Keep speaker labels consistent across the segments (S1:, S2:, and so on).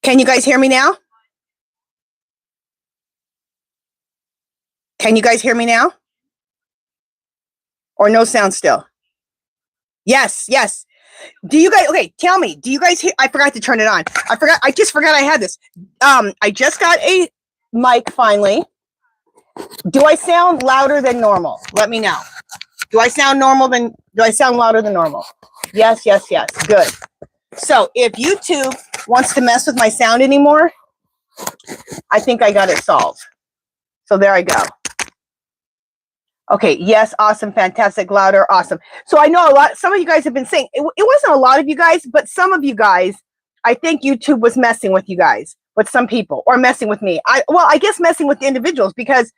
S1: Can you guys hear me now? Can you guys hear me now? Or no sound still? Yes, yes. Do you guys, okay, tell me, do you guys hear, I forgot to turn it on. I just forgot I had this. I just got a mic finally. Do I sound louder than normal? Let me know. Do I sound louder than normal? Yes, yes, yes, good. So if YouTube wants to mess with my sound anymore, I think I got it solved. So there I go. Okay, yes, awesome, fantastic, louder, awesome. So I know some of you guys have been saying, it wasn't a lot of you guys, but some of you guys, I think YouTube was messing with you guys, with some people, or messing with me. I guess messing with the individuals, because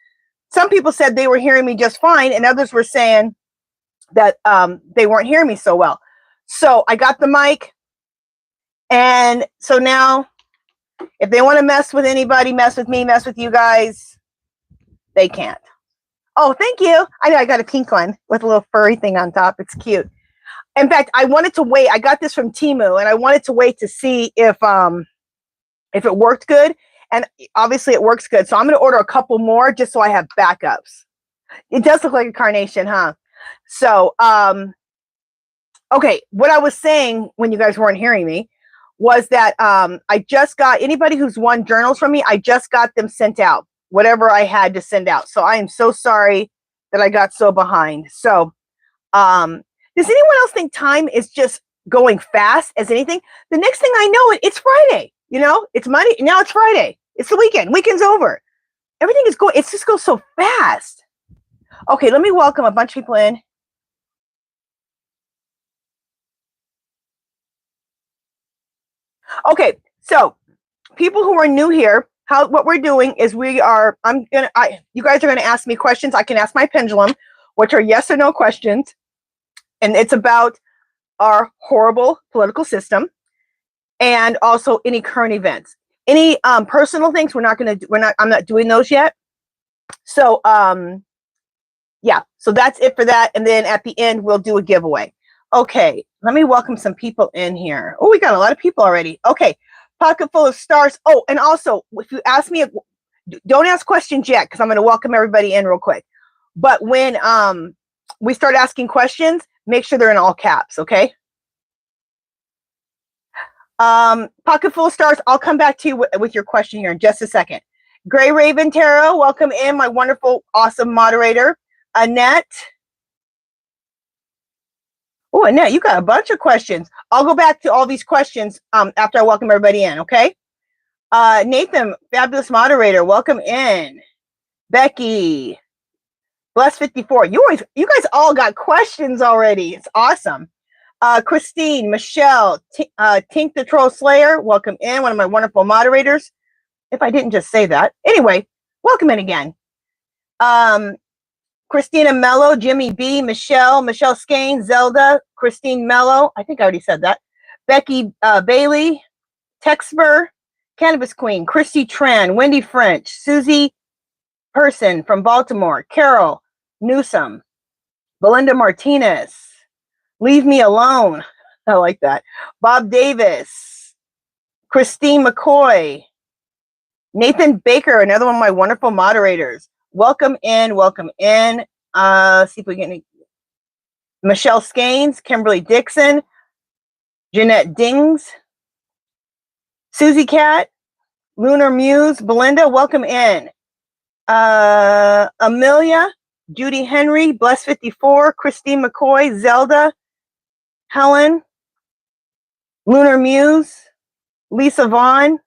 S1: some people said they were hearing me just fine, and others were saying that they weren't hearing me so well. So I got the mic, and so now, if they want to mess with anybody, mess with me, mess with you guys, they can't. Oh, thank you. I know I got a pink one with a little furry thing on top. It's cute. In fact, I wanted to wait. I got this from Temu, and I wanted to wait to see if it worked good. And obviously it works good. So I'm going to order a couple more just so I have backups. It does look like a carnation, huh? So, okay. What I was saying when you guys weren't hearing me was that I just got, anybody who's won journals from me, I just got them sent out. Whatever I had to send out. So I am so sorry that I got so behind. So, does anyone else think time is just going fast as anything? The next thing I know, it's Friday. You know, it's Monday. Now it's Friday. It's the weekend. Weekend's over. Everything is going, it just goes so fast. Okay, let me welcome a bunch of people in. Okay, so people who are new here, what we're doing is you guys are gonna ask me questions. I can ask my pendulum, which are yes or no questions, and it's about our horrible political system, and also any current events, any personal things. I'm not doing those yet. So yeah, so that's it for that, and then at the end we'll do a giveaway. Okay, let me welcome some people in here. Oh, we got a lot of people already. Okay. Pocket full of stars. Oh, and also, if you ask me, don't ask questions yet, because I'm going to welcome everybody in real quick. But when we start asking questions, make sure they're in all caps, okay? Pocket full of stars, I'll come back to you with your question here in just a second. Gray Raven Tarot, welcome in, my wonderful, awesome moderator. Annette. Oh, Annette, you got a bunch of questions. I'll go back to all these questions after I welcome everybody in, okay? Nathan, fabulous moderator, welcome in. Becky, Bless 54. You guys all got questions already. It's awesome. Christine, Michelle, Tink the Troll Slayer, welcome in, one of my wonderful moderators. If I didn't just say that. Anyway, welcome in again. Christina Mello, Jimmy B, Michelle Skane, Zelda, Christine Mello, I think I already said that. Becky Bailey, Texber, Cannabis Queen, Christy Tran, Wendy French, Susie Person from Baltimore, Carol Newsom, Belinda Martinez, Leave Me Alone, I like that. Bob Davis, Christine McCoy, Nathan Baker, another one of my wonderful moderators. Welcome in, welcome in. See if we get any. Michelle Skanes, Kimberly Dixon, Jeanette Dings, Susie Cat, Lunar Muse, Belinda, welcome in. Amelia, Judy Henry, Bless 54, Christine McCoy, Zelda, Helen, Lunar Muse, Lisa Vaughn,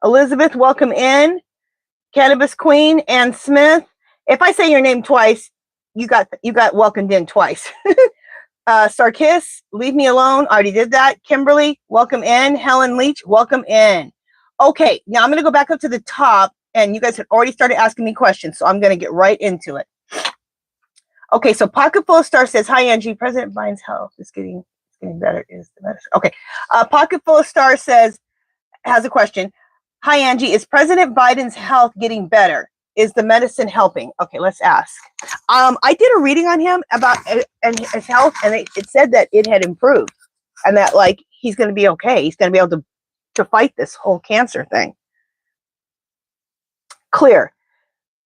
S1: Elizabeth, welcome in. Cannabis Queen, Ann Smith. If I say your name twice, you got welcomed in twice. Sarkis, Leave Me Alone, already did that. Kimberly, welcome in. Helen Leach, welcome in. Okay, now I'm going to go back up to the top, and you guys had already started asking me questions, so I'm going to get right into it. Okay, so Pocket Full of Stars says, hi, Angie. President Biden's health is getting better. Is the medicine? Okay. Pocket Full of Stars has a question. Hi, Angie. Is President Biden's health getting better? Is the medicine helping? Okay, let's ask. I did a reading on him about his health, and it said that it had improved, and that like he's going to be okay. He's going to be able to to fight this whole cancer thing. Clear.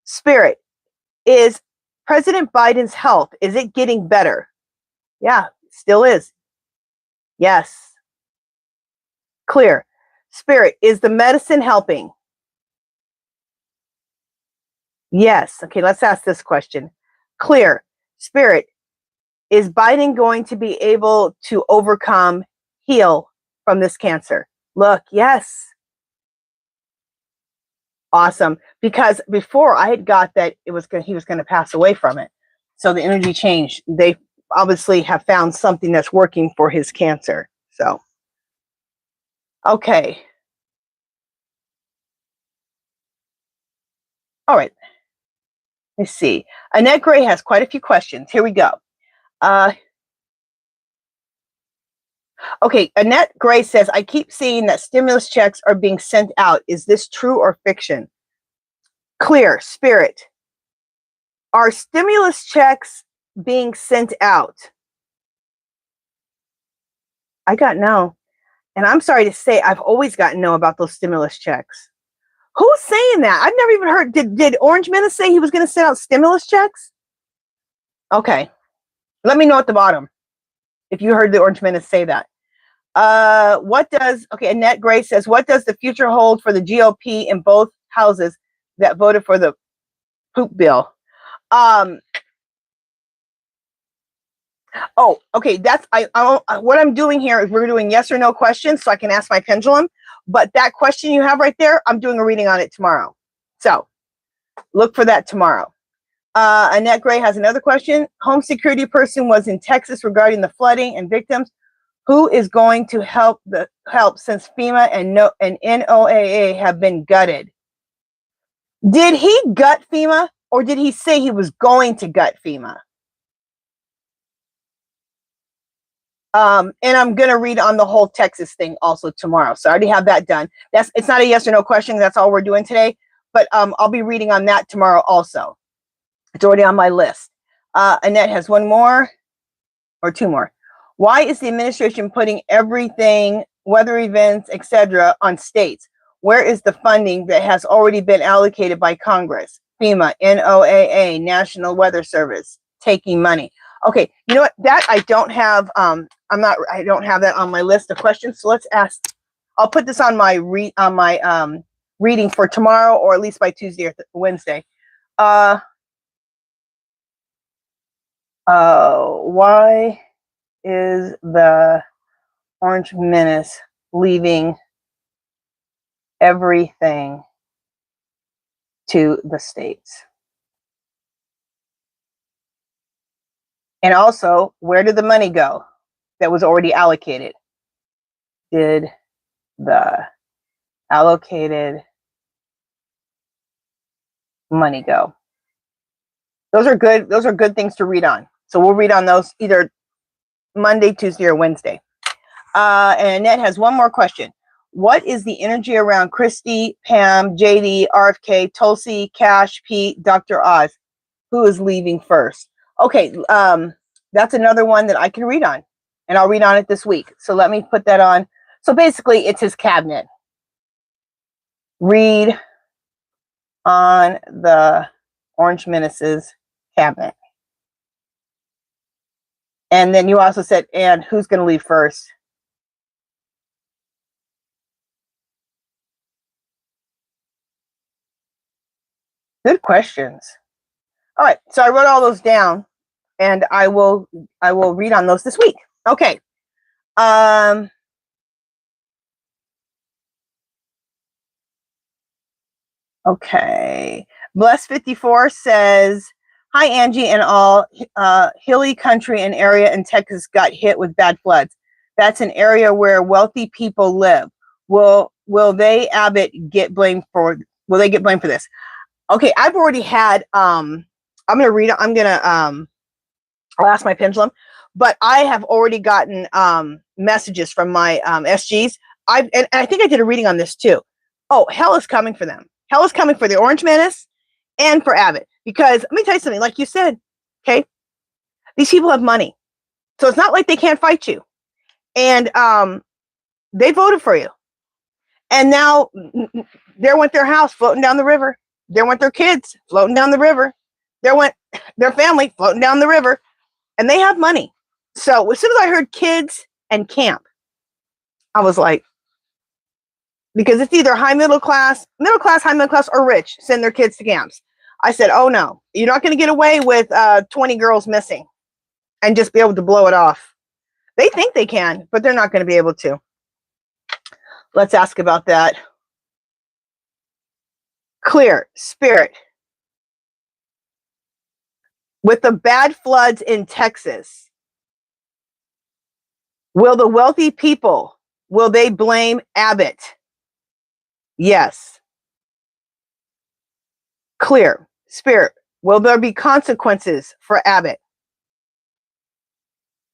S1: Spirit, is President Biden's health, is it getting better? Yeah, still is. Yes. Clear. Spirit, is the medicine helping? Yes. Okay, let's ask this question. Clear. Spirit, is Biden going to be able to overcome, heal from this cancer? Look, yes. Awesome. Because before I had got that he was going to pass away from it. So the energy changed. They obviously have found something that's working for his cancer. So, okay. All right. Let's see. Annette Gray has quite a few questions. Here we go. Okay, Annette Gray says, I keep seeing that stimulus checks are being sent out. Is this true or fiction? Clear. Spirit, are stimulus checks being sent out? I got no. And I'm sorry to say, I've always gotten no about those stimulus checks. Who's saying that? I've never even heard. Did Orange Menace say he was going to send out stimulus checks? Okay. Let me know at the bottom if you heard the Orange Menace say that. Okay, Annette Gray says, what does the future hold for the GOP in both houses that voted for the poop bill? Oh, okay, that's, what I'm doing here is we're doing yes or no questions so I can ask my pendulum. But that question you have right there, I'm doing a reading on it tomorrow. So look for that tomorrow. Annette Gray has another question. Home security person was in Texas regarding the flooding and victims. Who is going to help since FEMA and NOAA have been gutted? Did he gut FEMA or did he say he was going to gut FEMA? And I'm going to read on the whole Texas thing also tomorrow. So I already have that done. It's not a yes or no question. That's all we're doing today. But I'll be reading on that tomorrow also. It's already on my list. Annette has one more or two more. Why is the administration putting everything, weather events, etc., on states? Where is the funding that has already been allocated by Congress? FEMA, NOAA, National Weather Service, taking money. Okay, you know what? That I don't have. I don't have that on my list of questions. So let's ask. I'll put this on my reading for tomorrow, or at least by Tuesday or Wednesday. Why is the Orange Menace leaving everything to the states? And also, where did the money go that was already allocated? Did the allocated money go? Those are good. Those are good things to read on. So we'll read on those either Monday, Tuesday, or Wednesday. And Annette has one more question. What is the energy around Christy, Pam, JD, RFK, Tulsi, Cash, Pete, Dr. Oz? Who is leaving first? Okay, that's another one that I can read on. And I'll read on it this week. So let me put that on. So basically, it's his cabinet. Read on the Orange Menace's cabinet. And then you also said, and who's going to leave first? Good questions. All right, so I wrote all those down, and I will read on those this week. Okay. Okay. Bless54 says, hi, Angie and all. Hilly country and area in Texas got hit with bad floods. That's an area where wealthy people live. Will they, Abbott, get blamed for, will they get blamed for this? Okay, I've already had, I'm going to read, I'll ask my pendulum, but I have already gotten messages from my SGs. And I think I did a reading on this too. Oh, hell is coming for them. Hell is coming for the Orange Menace and for Abbott. Because let me tell you something, like you said, okay, these people have money. So it's not like they can't fight you. And they voted for you. And now there went their house floating down the river. There went their kids floating down the river. There went their family floating down the river. And they have money. So as soon as I heard kids and camp, I was like, because it's either high middle class, high middle class, or rich send their kids to camps. I said, oh no, you're not going to get away with 20 girls missing and just be able to blow it off. They think they can, but they're not going to be able to. Let's ask about that. Clear, spirit. With the bad floods in Texas, will the wealthy people, will they blame Abbott? Yes. Clear, spirit. Will there be consequences for Abbott?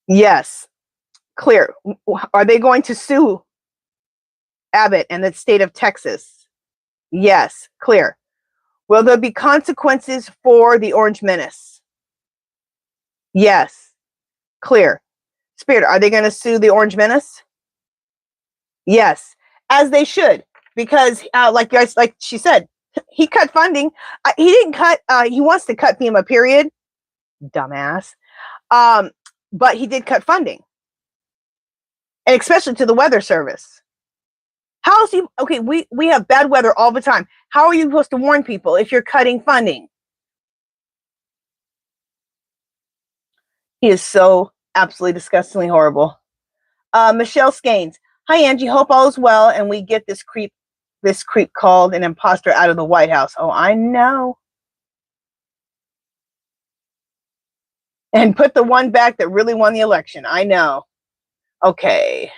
S1: Yes. Clear. Are they going to sue Abbott and the state of Texas? Yes. Clear. Will there be consequences for the Orange Menace? Yes. Clear. Spirit, are they going to sue the Orange Menace? Yes. As they should, because like she said, he cut funding. He didn't cut, he wants to cut FEMA, period. Dumbass. But he did cut funding. And especially to the Weather Service. How is he? Okay, we have bad weather all the time. How are you supposed to warn people if you're cutting funding? He is so absolutely disgustingly horrible. Michelle Skanes. Hi, Angie. Hope all is well, and we get this creep called an imposter out of the White House. Oh, I know. And put the one back that really won the election. I know. Okay.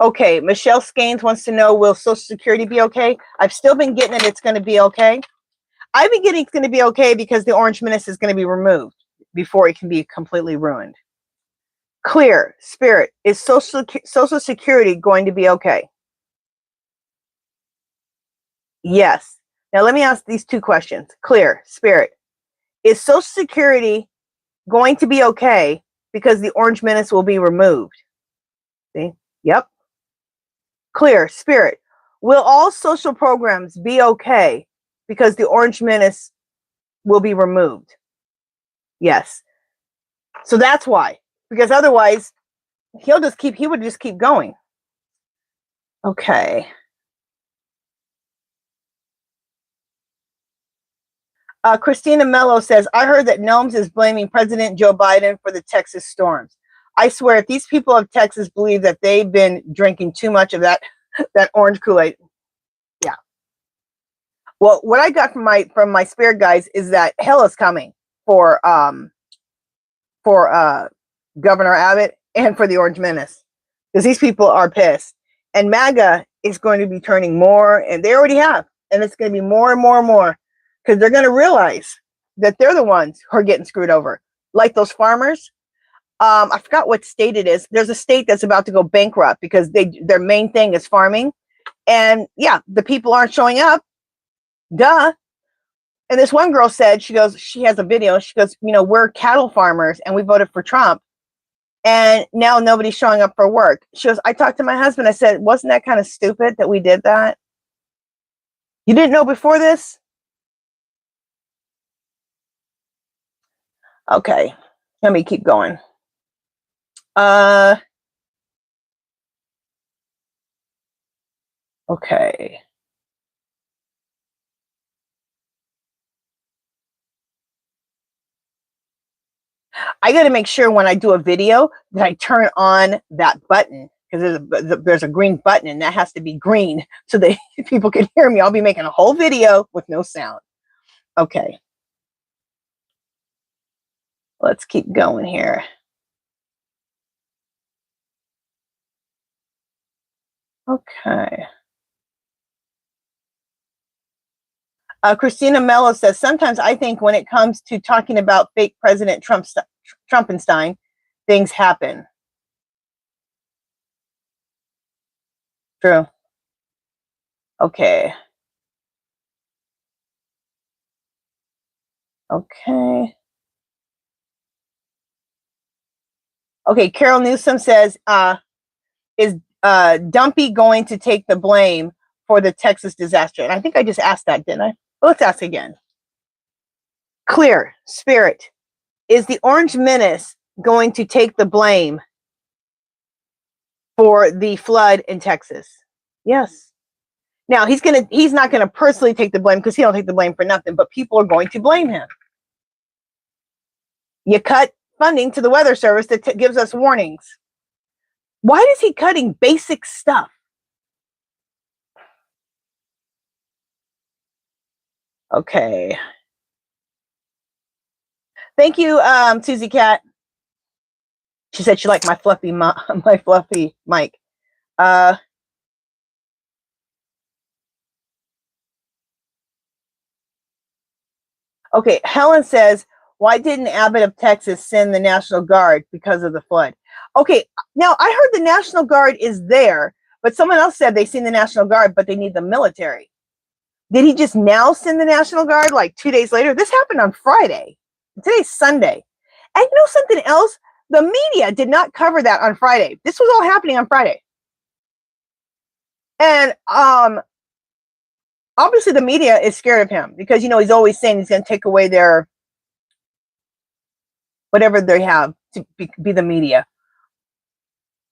S1: Okay, Michelle Skanes wants to know, will Social Security be okay? I've still been getting it. It's going to be okay. I've been getting it's going to be okay because the Orange Menace is going to be removed before it can be completely ruined. Clear, spirit, is Social Security going to be okay? Yes. Now let me ask these two questions. Clear, spirit, is Social Security going to be okay because the Orange Menace will be removed? See? Yep. Clear, spirit, will all social programs be okay because the Orange Menace will be removed? Yes. So that's why, because otherwise he would just keep going. Okay. Christina Mello says, I heard that Gnomes is blaming President Joe Biden for the Texas storms. I swear, if these people of Texas believe that they've been drinking too much of that orange Kool-Aid. Yeah. Well, what I got from my spirit guides is that hell is coming for Governor Abbott and for the Orange Menace, because these people are pissed. And MAGA is going to be turning more, and they already have, and it's going to be more and more and more, because they're going to realize that they're the ones who are getting screwed over, like those farmers. I forgot what state it is. There's a state that's about to go bankrupt because their main thing is farming. And yeah, the people aren't showing up. Duh. And this one girl said, she has a video. She goes, we're cattle farmers and we voted for Trump. And now nobody's showing up for work. She goes, I talked to my husband. I said, wasn't that kind of stupid that we did that? You didn't know before this? Okay. Let me keep going. Okay. I got to make sure when I do a video that I turn on that button, because there's a green button and that has to be green so that people can hear me. I'll be making a whole video with no sound. Okay. Let's keep going here. Okay. Christina Mello says, sometimes I think when it comes to talking about fake President Trumpenstein, things happen. True. Okay. Okay. Okay, Carol Newsom says, is Dumpy going to take the blame for the Texas disaster? And I think I just asked that, didn't I? Well, let's ask again. Clear, Spirit, is the Orange Menace going to take the blame for the flood in Texas? Yes. Now, he's not going to personally take the blame because he don't take the blame for nothing, but people are going to blame him. You cut funding to the Weather Service that gives us warnings. Why is he cutting basic stuff? Okay. Thank you, Susie Cat. She said she liked my fluffy mic. Okay, Helen says, why didn't Abbott of Texas send the National Guard because of the flood? Okay, now I heard the National Guard is there, but someone else said they seen the National Guard, but they need the military. Did he just now send the National Guard like 2 days later? This happened on Friday. Today's Sunday. And you know something else? The media did not cover that on Friday. This was all happening on Friday. And obviously the media is scared of him because, you know, he's always saying he's going to take away their, whatever they have to be the media.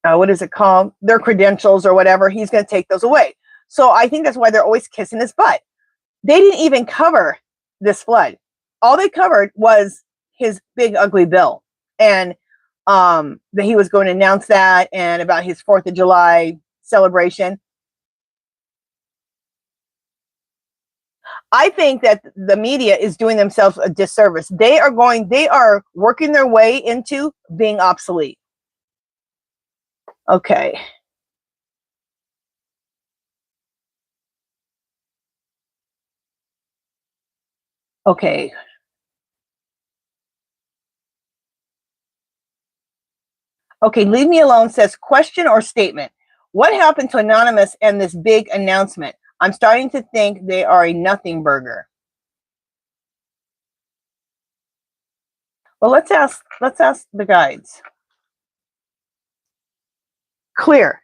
S1: What is it called? Their credentials or whatever. He's going to take those away. So I think that's why they're always kissing his butt. They didn't even cover this flood. All they covered was his big ugly bill. And that he was going to announce that and about his 4th of July celebration. I think that the media is doing themselves a disservice. They are working their way into being obsolete. Okay. Okay. Okay, Leave Me Alone says, question or statement. What happened to Anonymous and this big announcement? I'm starting to think they are a nothing burger. Well, let's ask the guides. Clear.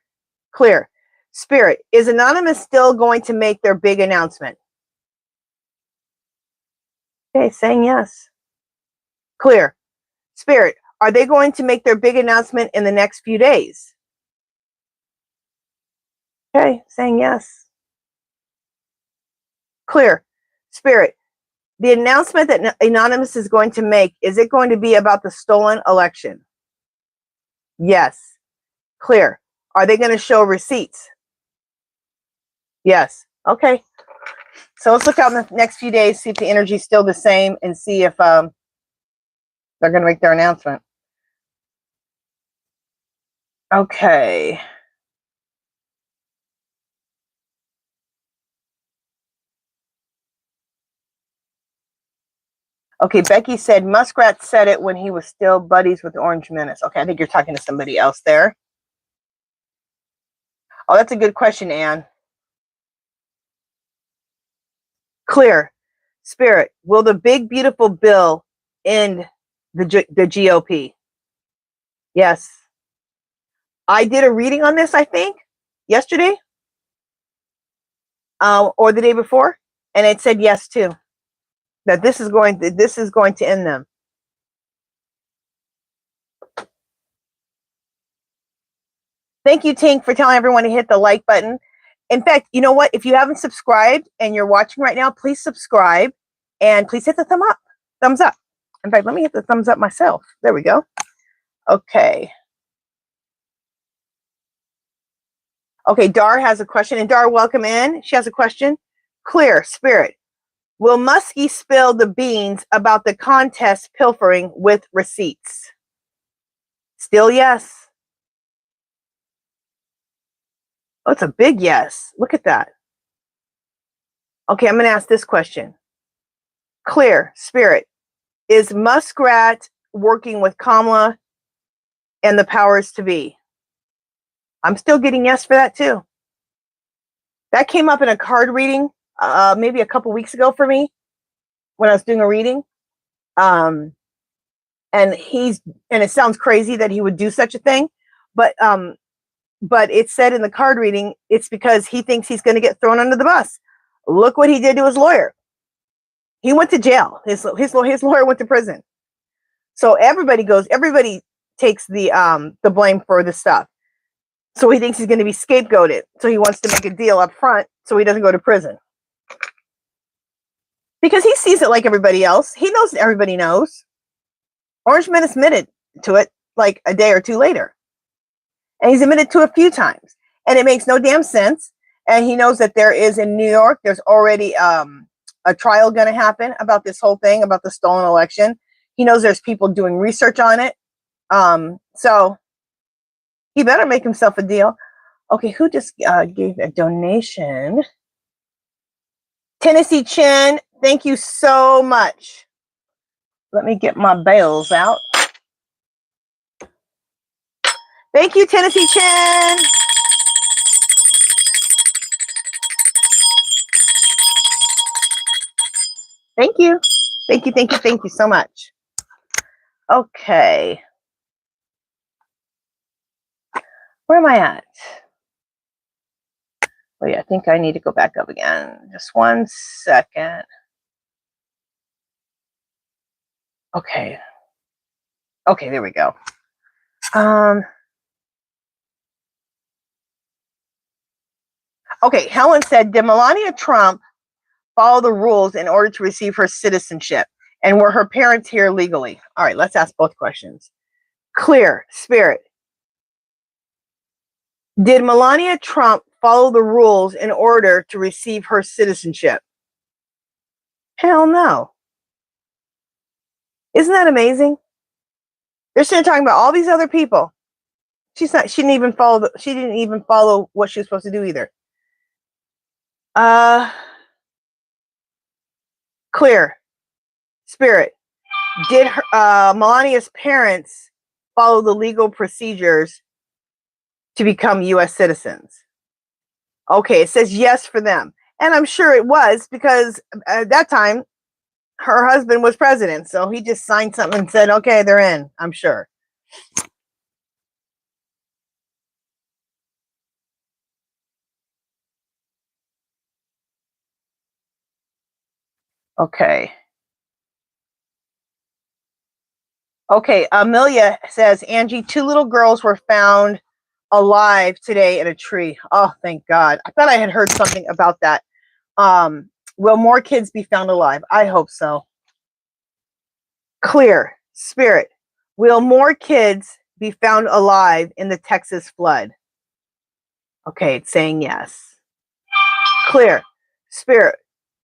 S1: Spirit, is Anonymous still going to make their big announcement? Okay, saying yes. Clear. Spirit, are they going to make their big announcement in the next few days? Okay, saying yes. Clear. Spirit, the announcement that Anonymous is going to make, is it going to be about the stolen election? Yes. Clear. Are they going to show receipts? Yes. Okay. So let's look out in the next few days, see if the energy is still the same, and see if they're going to make their announcement. Okay. Okay, Becky said Muskrat said it when he was still buddies with the Orange Menace. Okay, I think you're talking to somebody else there. Oh, that's a good question, Anne. Clear. Spirit, will the big, beautiful bill end the GOP? Yes. I did a reading on this, I think, yesterday or the day before, and it said yes, too. That this is going to end them. Thank you, Tink, for telling everyone to hit the like button. In fact, you know what? If you haven't subscribed and you're watching right now, please subscribe and please hit the thumbs up. In fact, let me hit the thumbs up myself. There we go. Okay. Okay, Dar has a question. And Dar, welcome in. She has a question. Clear, Spirit. Will Muskie spill the beans about the contest pilfering with receipts? Still yes. Oh, it's a big yes. Look at that. Okay, I'm going to ask this question. Clear, Spirit. Is Muskrat working with Kamala and the powers to be? I'm still getting yes for that too. That came up in a card reading maybe a couple weeks ago for me when I was doing a reading. and it sounds crazy that he would do such a thing, but it said in the card reading, it's because he thinks he's going to get thrown under the bus. Look what he did to his lawyer. He went to jail. His lawyer went to prison. So everybody takes the blame for this stuff. So he thinks he's going to be scapegoated. So he wants to make a deal up front so he doesn't go to prison. Because he sees it like everybody else. He knows everybody knows. Orange Man admitted to it like a day or two later. And he's admitted to it a few times. And it makes no damn sense. And he knows that there is in New York, there's already a trial going to happen about this whole thing, about the stolen election. He knows there's people doing research on it. So he better make himself a deal. Okay, who just gave a donation? Tennessee Chin, thank you so much. Let me get my bells out. Thank you, Tennessee Chin. Thank you. Thank you, thank you, thank you so much. Okay. Where am I at? Oh yeah, I think I need to go back up again. Just 1 second. Okay. Okay, there we go. Okay, Helen said, did Melania Trump follow the rules in order to receive her citizenship? And were her parents here legally? All right, let's ask both questions. Clear, Spirit. Did Melania Trump follow the rules in order to receive her citizenship? Hell no. Isn't that amazing? They're sitting talking about all these other people. She didn't even follow what she was supposed to do either. Clear, Spirit. Did Melania's parents follow the legal procedures to become U.S. citizens? Okay, it says yes for them. And I'm sure it was, because at that time, her husband was president. So he just signed something and said, okay, they're in, I'm sure. Okay. Okay, Amelia says, Angie, 2 little girls were found alive today in a tree. Oh, thank God. I thought I had heard something about that. Will more kids be found alive? I hope so. Clear, Spirit. Will more kids be found alive in the Texas flood? Okay, it's saying yes. Clear, Spirit.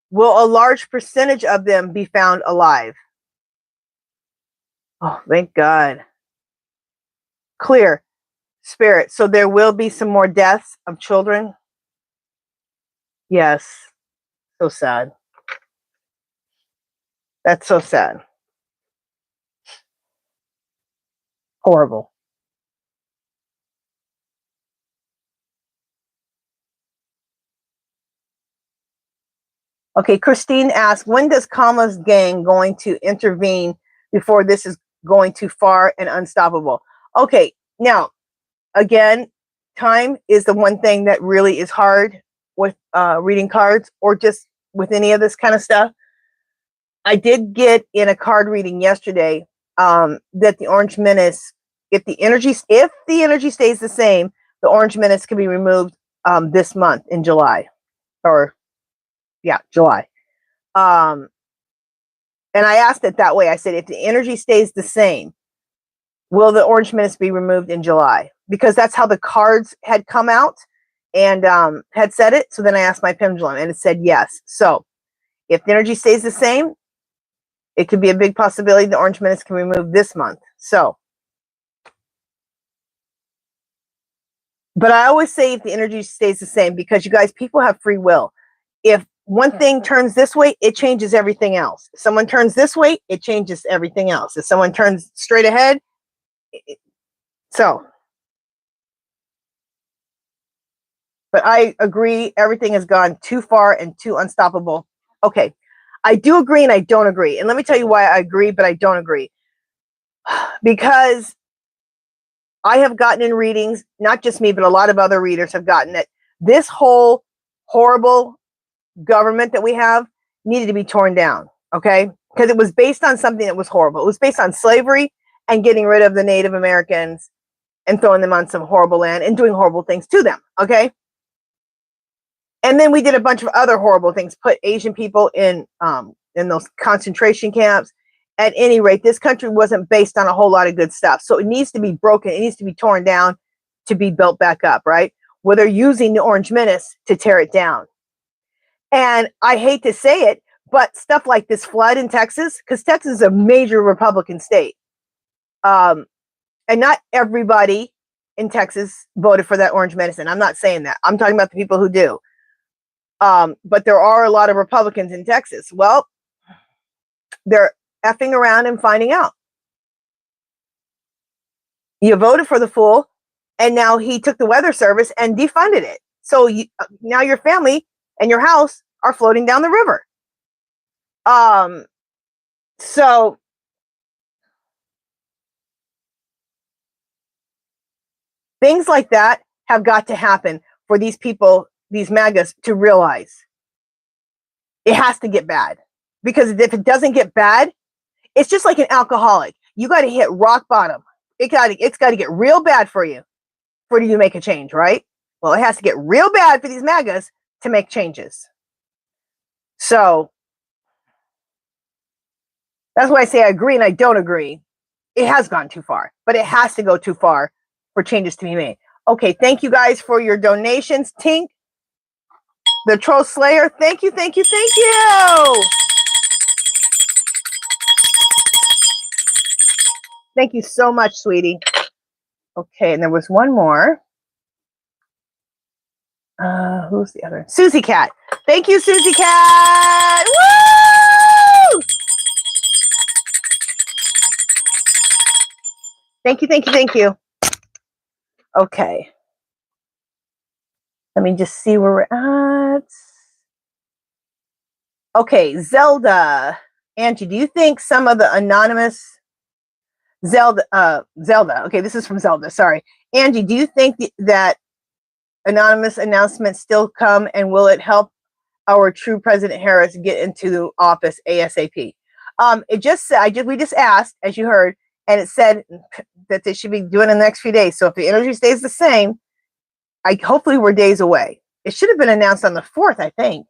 S1: Will a large percentage of them be found alive? Oh, thank God. Clear, Spirit. So there will be some more deaths of children? Yes. So sad. That's so sad. Horrible. Okay, Christine asked, when does Kamala's gang going to intervene before this is going too far and unstoppable? Okay, now, again, time is the one thing that really is hard with reading cards, or just with any of this kind of stuff. I did get in a card reading yesterday that the Orange Menace, if the energy stays the same, the Orange Menace can be removed this month in July, or July. And I asked it that way. I said, if the energy stays the same, will the Orange Menace be removed in July? Because that's how the cards had come out and had said it. So then I asked my pendulum and it said yes. So if the energy stays the same, it could be a big possibility the Orange Menace can be removed this month. So, but I always say if the energy stays the same, because you guys, people have free will. If one thing turns this way, it changes everything else. If someone turns this way, it changes everything else. If someone turns straight ahead, so. But I agree, everything has gone too far and too unstoppable. Okay, I do agree and I don't agree. And let me tell you why I agree, but I don't agree. because I have gotten in readings, not just me, but a lot of other readers have gotten that this whole horrible government that we have needed to be torn down, okay? Because it was based on something that was horrible. It was based on slavery and getting rid of the Native Americans and throwing them on some horrible land and doing horrible things to them, okay? And then we did a bunch of other horrible things, put Asian people in those concentration camps. At any rate, this country wasn't based on a whole lot of good stuff. So it needs to be broken. It needs to be torn down to be built back up, right? Well, they're using the Orange Menace to tear it down. And I hate to say it, but stuff like this flood in Texas, because Texas is a major Republican state. And not everybody in Texas voted for that Orange Medicine. I'm not saying that. I'm talking about the people who do. But there are a lot of Republicans in Texas. Well, they're effing around and finding out. You voted for the fool, and now he took the weather service and defunded it. So now your family and your house are floating down the river. So things like that have got to happen for these people, these MAGAs, to realize it has to get bad. Because if it doesn't get bad, it's just like an alcoholic. You got to hit rock bottom. It's got to get real bad for you to make a change, right? Well, it has to get real bad for these MAGAs to make changes. So that's why I say I agree and I don't agree. It has gone too far, but it has to go too far for changes to be made. Okay, thank you guys for your donations. Tink, the Troll Slayer, thank you, thank you, thank you. Thank you so much, sweetie. Okay, and there was one more. Who's the other? Susie Cat. Thank you, Susie Cat. Woo! Thank you, thank you, thank you. Okay. Let me just see where we're at. Okay, Zelda. Angie, do you think some of the anonymous Zelda, okay, this is from Zelda, sorry. Angie, do you think that anonymous announcements still come, and will it help our true President Harris get into office ASAP? It just said, we just asked, as you heard, and it said that they should be doing in the next few days. So if the energy stays the same, hopefully we're days away. It should have been announced on the 4th, I think.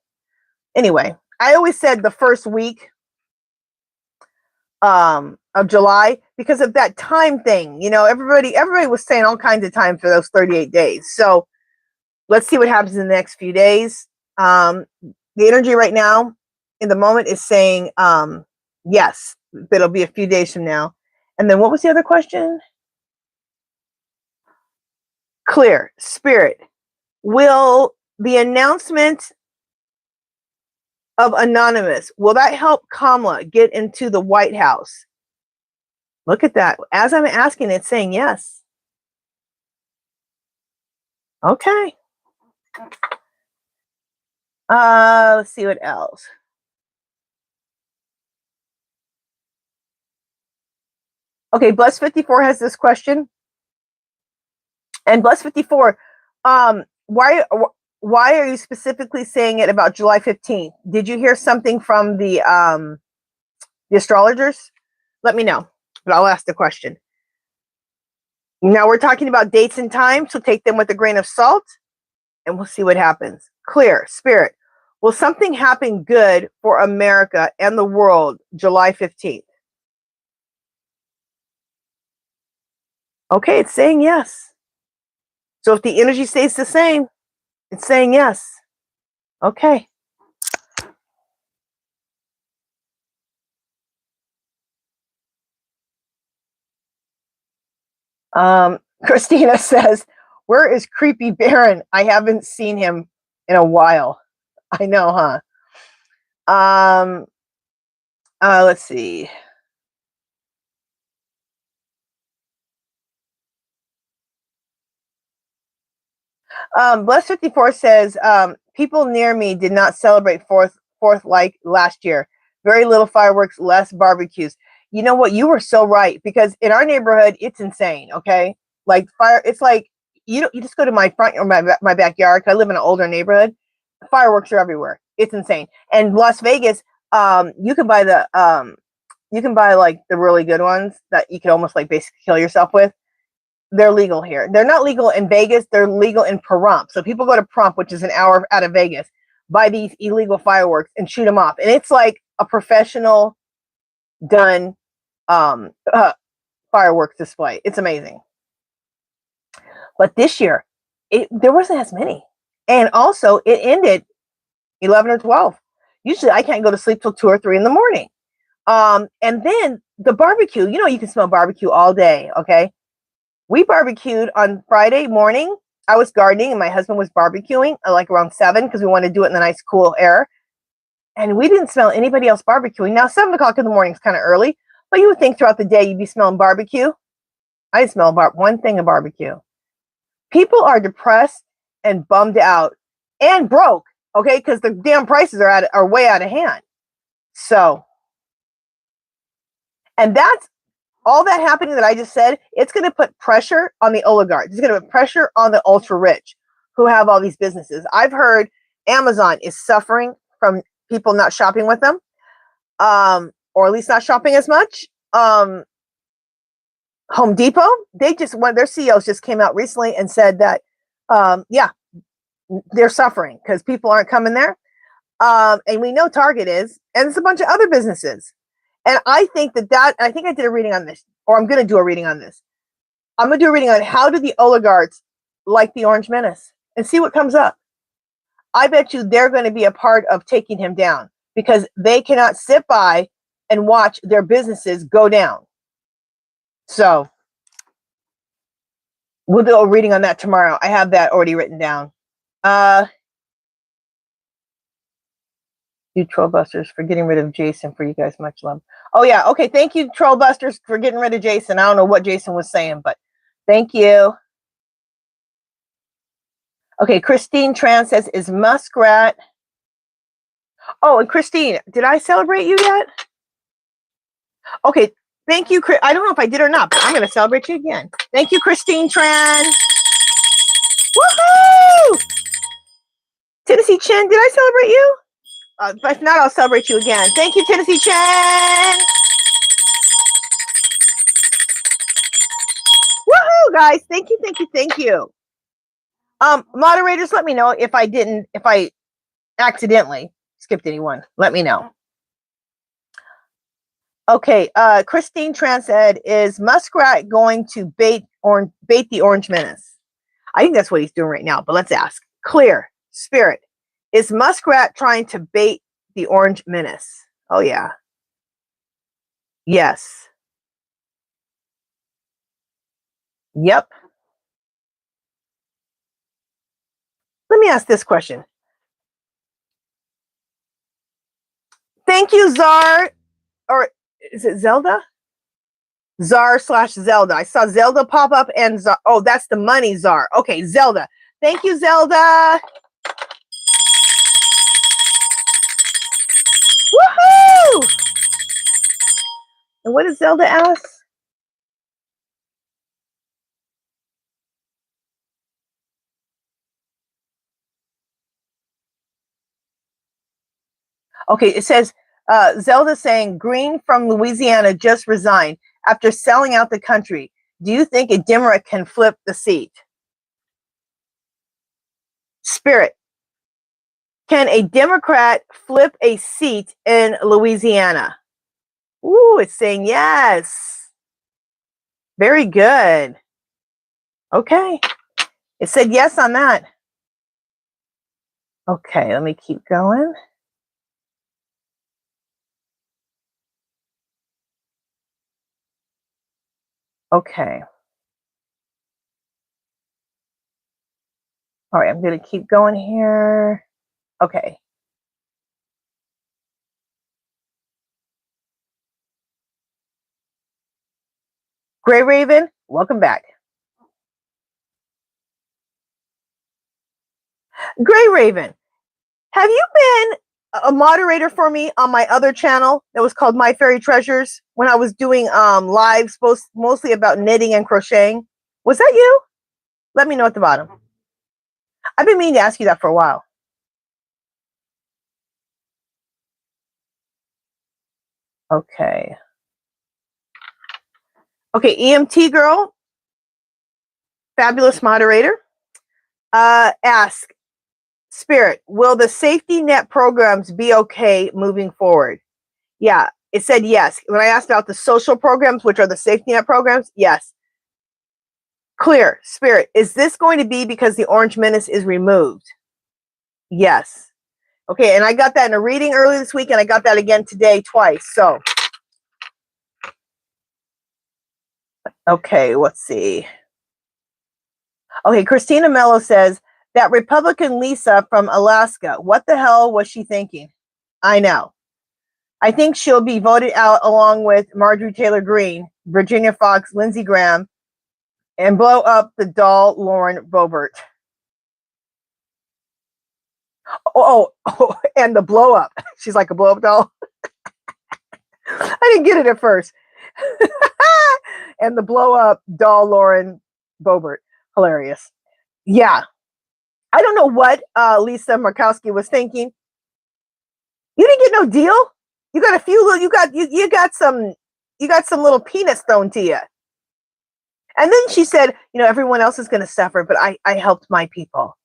S1: Anyway, I always said the first week of July because of that time thing. You know, everybody was saying all kinds of time for those 38 days. So let's see what happens in the next few days. The energy right now in the moment is saying yes, but it'll be a few days from now. And then what was the other question? Clear. Spirit. Will the announcement of Anonymous, will that help Kamala get into the White House? Look at that. As I'm asking, it's saying yes. Okay. Let's see what else. Okay, Bless 54 has this question. And Bless 54, why are you specifically saying it about July 15th? Did you hear something from the astrologers? Let me know, but I'll ask the question. Now we're talking about dates and time, so take them with a grain of salt, and we'll see what happens. Clear. Spirit. Will something happen good for America and the world July 15th? Okay, it's saying yes. So if the energy stays the same, it's saying yes. Okay. Christina says, where is Creepy Baron? I haven't seen him in a while. I know, huh? Let's see. Bless 54 says, people near me did not celebrate fourth like last year. Very little fireworks, less barbecues. You know what? You were so right, because in our neighborhood, it's insane. Okay, like fire. It's like you just go to my front or my backyard. 'Cause I live in an older neighborhood. Fireworks are everywhere. It's insane. And Las Vegas, you can buy like the really good ones that you can almost like basically kill yourself with. They're legal here. They're not legal in Vegas. They're legal in Pahrump. So people go to Pahrump, which is an hour out of Vegas, buy these illegal fireworks and shoot them off. And it's like a professional done fireworks display. It's amazing. But this year, there wasn't as many. And also, it ended 11 or 12. Usually, I can't go to sleep till 2 or 3 in the morning. And then the barbecue, you can smell barbecue all day, okay? We barbecued on Friday morning. I was gardening and my husband was barbecuing like around 7 because we wanted to do it in the nice cool air. And we didn't smell anybody else barbecuing. Now, 7 o'clock in the morning is kind of early, but you would think throughout the day you'd be smelling barbecue. I didn't smell one thing of barbecue. People are depressed and bummed out and broke, okay, because the damn prices are way out of hand. So, and that's all that happening that I just said. It's going to put pressure on the oligarchs. It's going to put pressure on the ultra rich who have all these businesses. I've heard Amazon is suffering from people not shopping with them, or at least not shopping as much. Home Depot, one of their CEOs just came out recently and said that, they're suffering because people aren't coming there. And we know Target is, and it's a bunch of other businesses. And I think I think I did a reading on this, or I'm going to do a reading on this. I'm going to do a reading on how do the oligarchs like the Orange Menace and see what comes up. I bet you they're going to be a part of taking him down because they cannot sit by and watch their businesses go down. So we'll do a reading on that tomorrow. I have that already written down. You Trollbusters for getting rid of Jason. For you guys, much love. Oh yeah, okay. Thank you, Trollbusters, for getting rid of Jason. I don't know what Jason was saying, but thank you. Okay, Christine Tran says, is muskrat. Oh, and Christine, did I celebrate you yet? Okay, thank you, Chris. I don't know if I did or not, but I'm going to celebrate you again. Thank you, Christine Tran. Woohoo! Tennessee Chen, did I celebrate you? If not, I'll celebrate you again. Thank you, Tennessee Chen. Woohoo, guys. Thank you, thank you, thank you. Moderators, let me know if I accidentally skipped anyone. Let me know. Okay, Christine Tran said, is Muskrat going to bait the Orange Menace? I think that's what he's doing right now, but let's ask. Clear, Spirit, is Muskrat trying to bait the Orange Menace? Oh, yeah. Yes. Yep. Let me ask this question. Thank you, Czar. Or is it Zelda? Czar/Zelda. I saw Zelda pop up and Czar. Oh, that's the money Czar. Okay, Zelda. Thank you, Zelda. Woohoo! And what does Zelda ask? Okay, it says, Zelda saying, Green from Louisiana just resigned after selling out the country. Do you think a Democrat can flip the seat? Spirit, can a Democrat flip a seat in Louisiana? Ooh, it's saying yes. Very good. Okay. It said yes on that. Okay, let me keep going. Okay. All right, I'm going to keep going here. Okay. Gray Raven, welcome back. Gray Raven, have you been a moderator for me on my other channel that was called My Fairy Treasures when I was doing lives mostly about knitting and crocheting? Was that you? Let me know at the bottom. I've been meaning to ask you that for a while. Okay. Okay, EMT girl, fabulous moderator. Ask, Spirit, will the safety net programs be okay moving forward? Yeah, it said yes. When I asked about the social programs, which are the safety net programs, yes. Clear, Spirit, is this going to be because the Orange Menace is removed? Yes. Okay, and I got that in a reading earlier this week, and I got that again today twice. So, okay, let's see. Okay, Christina Mello says, that Republican Lisa from Alaska, what the hell was she thinking? I know. I think she'll be voted out along with Marjorie Taylor Greene, Virginia Fox, Lindsey Graham, and blow up the doll Lauren Boebert. Oh, and the blow up. She's like a blow up doll. I didn't get it at first. And the blow up doll Lauren Boebert. Hilarious. Yeah. I don't know what Lisa Murkowski was thinking. You didn't get no deal. You got a few little. You got some little peanuts thrown to you. And then she said, everyone else is going to suffer, but I helped my people.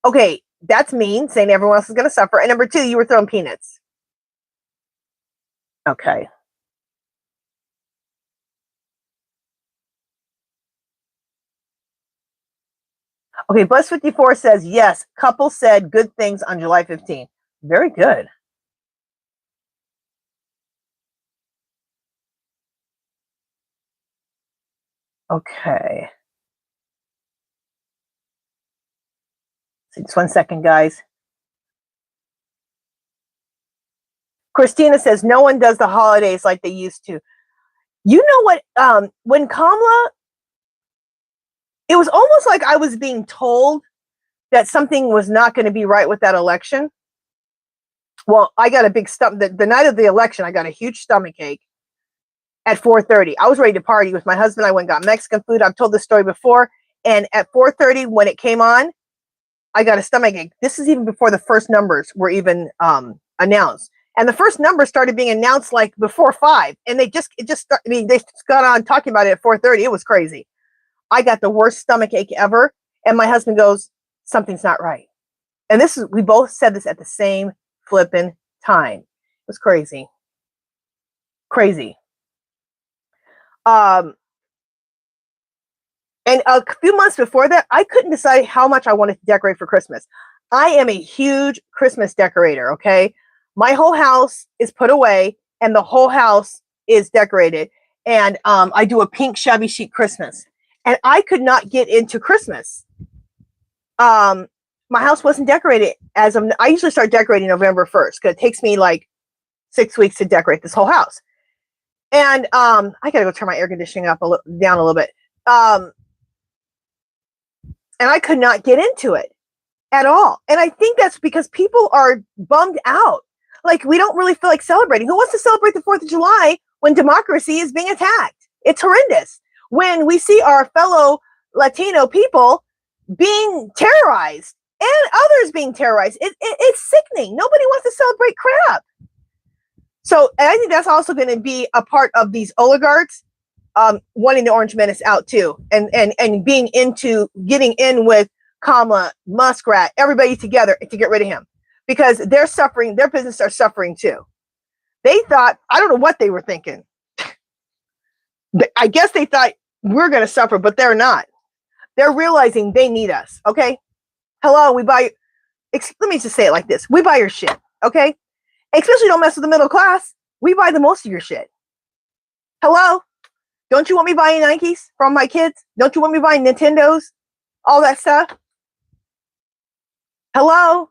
S1: Okay, that's mean, saying everyone else is going to suffer. And number two, you were throwing peanuts. Okay. Okay, Bus54 says, yes, couple said good things on July 15th. Very good. Okay. So just 1 second, guys. Christina says, no one does the holidays like they used to. You know what? When Kamala, it was almost like I was being told that something was not going to be right with that election. Well, I got a big stomach. The night of the election, I got a huge stomach ache at 4:30. I was ready to party with my husband. I went and got Mexican food. I've told this story before. And at 4:30, when it came on, I got a stomach ache. This is even before the first numbers were even announced. And the first numbers started being announced like before 5. And they just got on talking about it at 4:30. It was crazy. I got the worst stomach ache ever. And my husband goes, something's not right. And we both said this at the same flipping time. It was crazy. Crazy. And a few months before that, I couldn't decide how much I wanted to decorate for Christmas. I am a huge Christmas decorator, okay? My whole house is put away and the whole house is decorated. And I do a pink shabby chic Christmas. And I could not get into Christmas. My house wasn't decorated I usually start decorating November 1st because it takes me like 6 weeks to decorate this whole house. And I gotta go turn my air conditioning down a little bit. And I could not get into it at all. And I think that's because people are bummed out. Like, we don't really feel like celebrating. Who wants to celebrate the 4th of July when democracy is being attacked? It's horrendous. When we see our fellow Latino people being terrorized and others being terrorized, it's sickening. Nobody wants to celebrate crap. So I think that's also going to be a part of these oligarchs wanting the Orange Menace out too, and being into getting in with Kamala, Muskrat, everybody together to get rid of him, because they're suffering. Their business are suffering too. They thought, I don't know what they were thinking. I guess they thought we're going to suffer, but they're not. They're realizing they need us. Okay. Hello, we buy. Let me just say it like this: we buy your shit. Okay. Especially don't mess with the middle class. We buy the most of your shit. Hello? Don't you want me buying Nikes from my kids? Don't you want me buying Nintendos? All that stuff? Hello?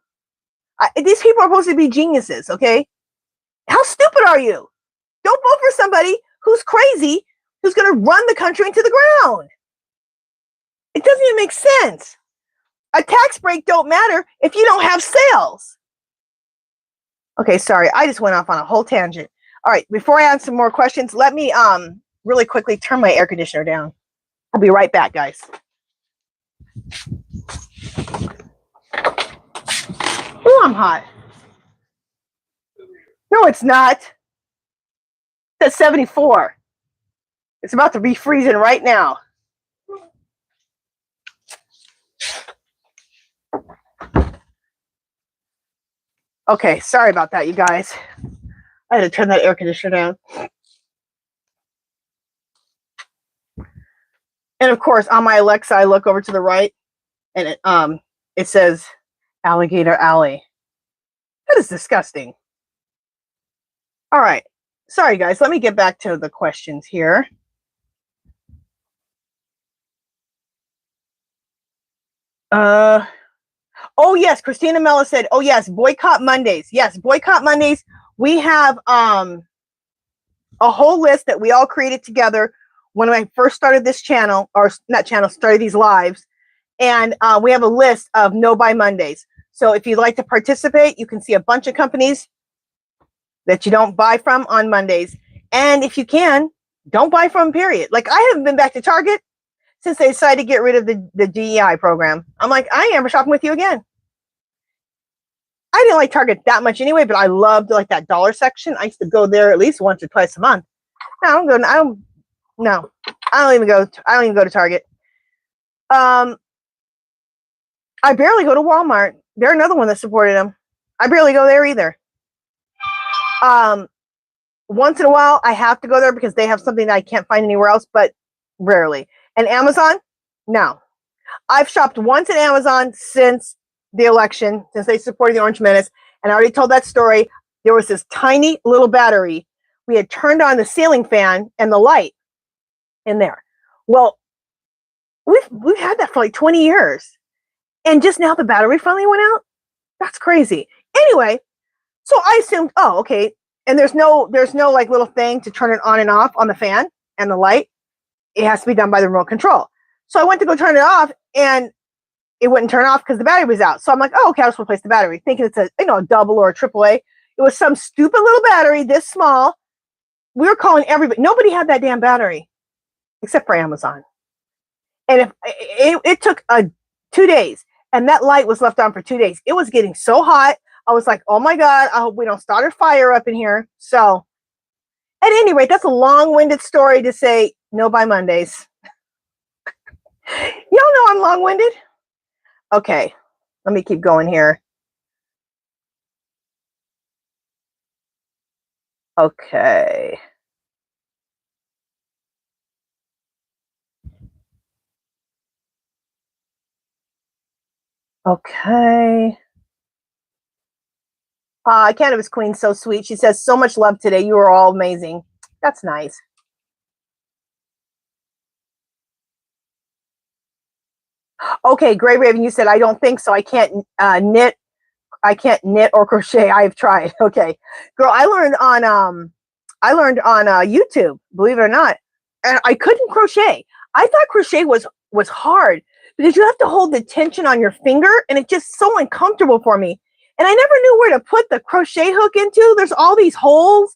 S1: These people are supposed to be geniuses, okay? How stupid are you? Don't vote for somebody who's crazy, who's going to run the country into the ground. It doesn't even make sense. A tax break don't matter if you don't have sales. Okay, sorry. I just went off on a whole tangent. All right, before I answer some more questions, let me really quickly turn my air conditioner down. I'll be right back, guys. Oh, I'm hot. No, it's not. It's 74. It's about to be freezing right now. Okay, sorry about that, you guys. I had to turn that air conditioner down. And of course, on my Alexa, I look over to the right, and it says Alligator Alley. That is disgusting. All right. Sorry, guys. Let me get back to the questions here. Oh, yes. Christina Mella said, oh, yes, boycott Mondays. Yes, boycott Mondays. We have a whole list that we all created together when I first started this channel, or not channel, started these lives. And we have a list of no buy Mondays. So if you'd like to participate, you can see a bunch of companies that you don't buy from on Mondays. And if you can, don't buy from, period. Like, I haven't been back to Target since they decided to get rid of the DEI program. I'm like, I ain't ever shopping with you again. I didn't like Target that much anyway, but I loved like that dollar section. I used to go there at least once or twice a month. No, I don't even go to Target. I barely go to Walmart. They're another one that supported them. I barely go there either. Once in a while, I have to go there because they have something that I can't find anywhere else, but rarely. And Amazon, no. I've shopped once at Amazon since the election, since they supported the Orange Menace, and I already told that story. There was this tiny little battery. We had turned on the ceiling fan and the light in there. Well, we've had that for like 20 years. And just now the battery finally went out? That's crazy. Anyway, so I assumed, oh, okay. And there's no like little thing to turn it on and off on the fan and the light. It has to be done by the remote control. So I went to go turn it off, and it wouldn't turn off because the battery was out. So I'm like, oh, okay, I'll just replace the battery, thinking it's a double or a AAA. It was some stupid little battery this small. We were calling everybody. Nobody had that damn battery except for Amazon. And if it took 2 days, and that light was left on for 2 days. It was getting so hot. I was like, oh my God, I hope we don't start a fire up in here. So at any rate, that's a long-winded story to say no buy Mondays. Y'all know I'm long-winded. Okay, let me keep going here. Okay. Okay. Cannabis Queen, so sweet. She says, so much love today. You are all amazing. That's nice. Okay, Gray Raven, you said, I don't think so. I can't knit. I can't knit or crochet. I have tried. Okay. Girl, I learned on YouTube, believe it or not. And I couldn't crochet. I thought crochet was hard because you have to hold the tension on your finger, and it's just so uncomfortable for me. And I never knew where to put the crochet hook into. There's all these holes.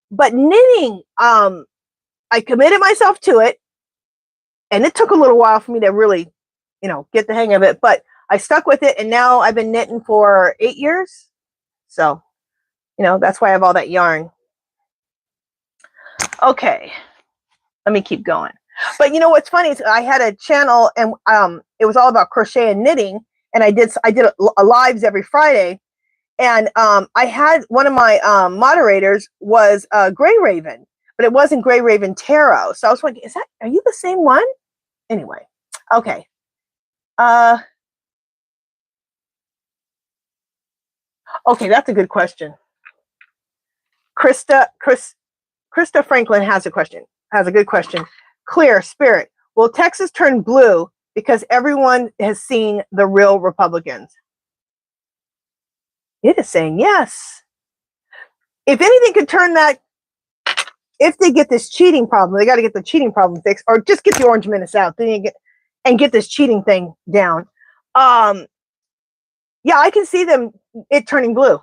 S1: But knitting, I committed myself to it, and it took a little while for me to really, get the hang of it. But I stuck with it, and now I've been knitting for 8 years. So, that's why I have all that yarn. Okay, let me keep going. But what's funny is I had a channel, and it was all about crochet and knitting, and I did lives every Friday, and I had one of my moderators was Gray Raven, but it wasn't Gray Raven Tarot. So I was wondering, are you the same one? Anyway, okay. Okay, that's a good question. Krista Franklin has a good question. Clear Spirit, will Texas turn blue because everyone has seen the real Republicans? It is saying yes. If anything could turn that, if they get this cheating problem, they got to get the cheating problem fixed, or just get the Orange Menace out, and get this cheating thing down. Yeah, I can see it turning blue.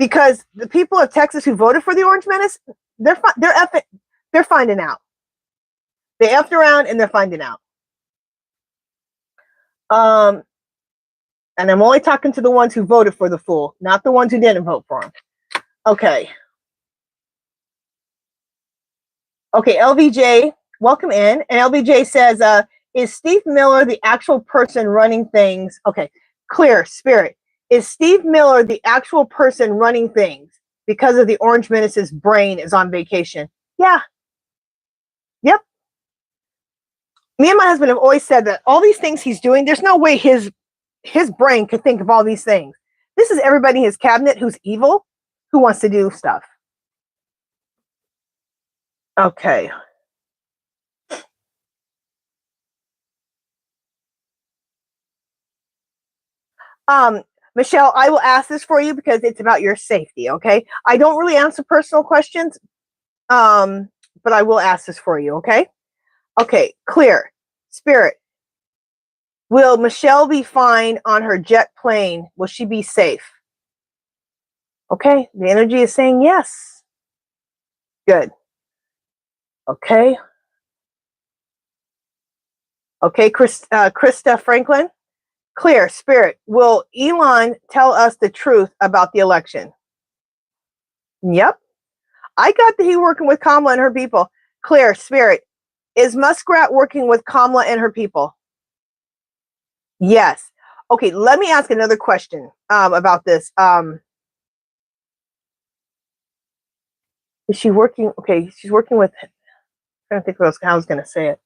S1: Because the people of Texas who voted for the Orange Menace, they're finding out. They effed around and they're finding out. And I'm only talking to the ones who voted for the fool, not the ones who didn't vote for him. Okay. Okay, LVJ, welcome in. And LVJ says, is Steve Miller the actual person running things? Okay, clear, spirit. Is Steve Miller the actual person running things because of the Orange Menace's brain is on vacation? Yeah. Yep. Me and my husband have always said that all these things he's doing, there's no way his brain could think of all these things. This is everybody in his cabinet who's evil, who wants to do stuff. Okay. Michelle, I will ask this for you because it's about your safety, okay? I don't really answer personal questions, but I will ask this for you, okay? Okay, clear. Spirit, will Michelle be fine on her jet plane? Will she be safe? Okay, the energy is saying yes. Good. Okay. Okay, Krista Franklin. Clear. Spirit, will Elon tell us the truth about the election? Yep. I got that he working with Kamala and her people. Clear. Spirit, is Muskrat working with Kamala and her people? Yes. Okay, let me ask another question about this. Is she working? Okay, she's working with. I'm trying to think what else, how I was going to say it.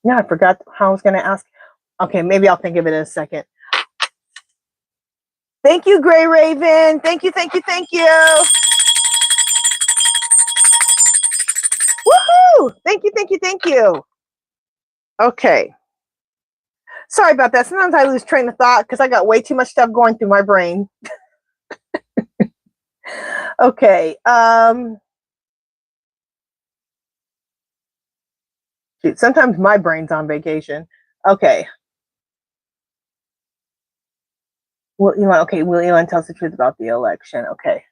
S1: No, I forgot how I was going to ask. Okay, maybe I'll think of it in a second. Thank you, Gray Raven. Thank you, thank you, thank you. Woohoo! Thank you, thank you, thank you. Okay. Sorry about that. Sometimes I lose train of thought because I got way too much stuff going through my brain. Okay. Shoot, sometimes my brain's on vacation. Okay. Will Elon tells the truth about the election. Okay.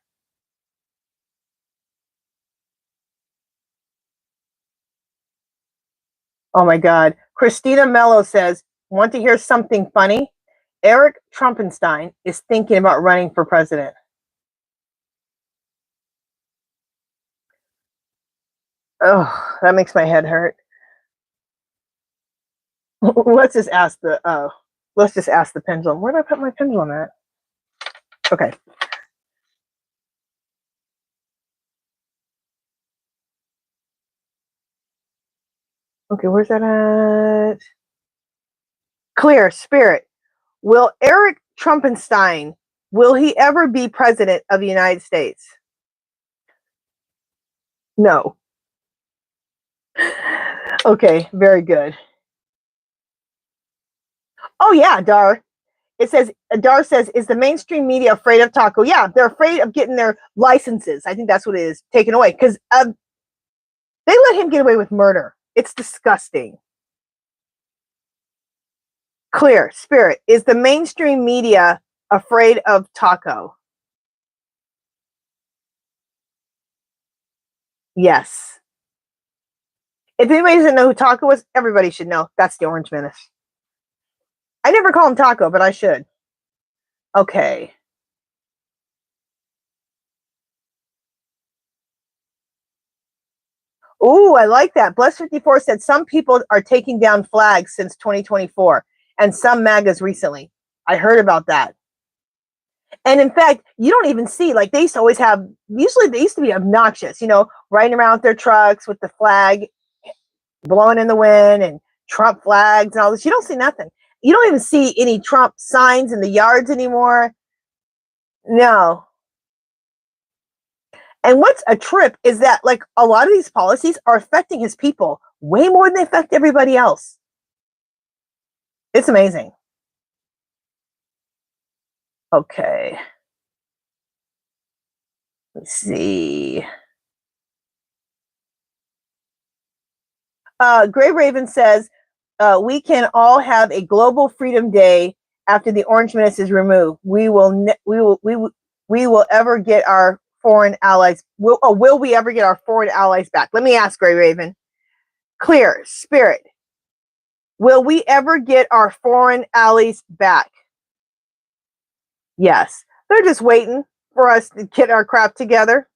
S1: Oh my God. Christina Mello says, want to hear something funny? Eric Trumpenstein is thinking about running for president. Oh, that makes my head hurt. Let's just ask the pendulum. Where did I put my pendulum at? Okay. Okay, where's that at? Clear. Spirit. Will Eric Trumpenstein, will he ever be president of the United States? No. Okay, very good. Oh yeah, Dar. Dar says, is the mainstream media afraid of Taco? Yeah, they're afraid of getting their licenses. I think that's what it is, taken away. Because they let him get away with murder. It's disgusting. Clear. Spirit, is the mainstream media afraid of Taco? Yes. If anybody doesn't know who Taco is, everybody should know. That's the Orange Menace. I never call him Taco, but I should. Okay. Ooh, I like that. Bless54 said some people are taking down flags since 2024 and some MAGAs recently. I heard about that. And in fact, you don't even see, like they used to always have, usually they used to be obnoxious, riding around with their trucks with the flag blowing in the wind and Trump flags and all this. You don't see nothing. You don't even see any Trump signs in the yards anymore. No. And what's a trip is that like a lot of these policies are affecting his people way more than they affect everybody else. It's amazing. Okay. Let's see. Gray Raven says, we can all have a global freedom day after the orange menace is removed. We will ever get our foreign allies. Will we ever get our foreign allies back? Let me ask Gray Raven. Clear, Spirit. Will we ever get our foreign allies back? Yes. They're just waiting for us to get our crap together.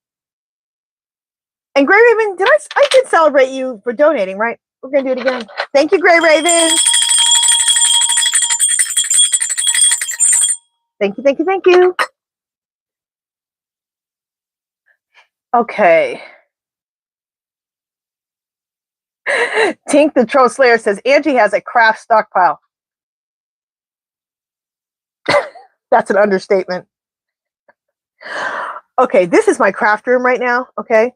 S1: And Gray Raven, I did celebrate you for donating, right? We're going to do it again. Thank you, Gray Raven. Thank you, thank you, thank you. Okay. Tink the Troll Slayer says, Angie has a craft stockpile. That's an understatement. Okay, this is my craft room right now, okay?